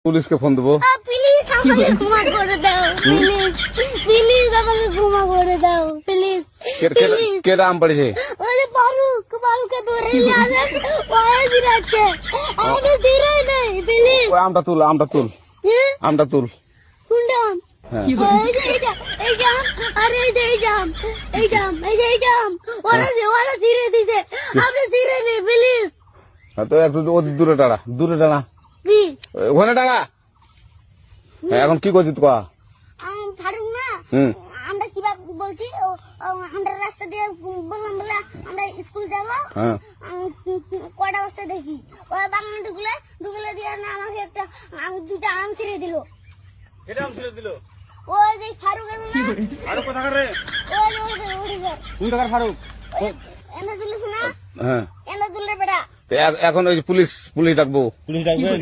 পুলিশকে ফোন দেবো। প্লিজ আমাকে ক্ষমা করে দাও, প্লিজ প্লিজ আমাকে ক্ষমা করে দাও, প্লিজ প্লিজ। কেটা আম পড়েছে? ওরে ফারুককে ধরে নিয়ে আসেন, ওরে দিরাচ্ছে আমাকে দিরাই নেই, প্লিজ। ওই আমটা তুল, আমটা তুল, আমটা তুল। কোনটা আম? হ্যাঁ। এই জাম, আরে এই জাম, এই জাম ওরা ছিঁড়ে দিছে, আপনি ছিঁড়ে নেই, প্লিজ। তো একটু দূরে দাঁড়া, দূরে দাঁড়া, কি ওখানে দাঁড়া। এখন কি করছিস কয়া? ফারুক না, আমরা কিভাবে বলছি, আমরা রাস্তা দিয়ে বললাম বলে আমরা স্কুল যাবো, হ্যাঁ। কয়টা বস্তা দেখি ওই বাগানে ঢুকলে দিয়ে না আমাকে একটা দুটা আম ছিঁড়ে দিল। এটা আম ছেড়ে দিল? ওই যে ফারুক আছে না, ফারুক কোথাকার রে? ওই যে ওড়িগার কোন টাকার ফারুক? এনে দিলিস না, হ্যাঁ। এনে দিলে বেটা। এখন ওই পুলিশ ডাকবো। পুলিশ ডাকবেন?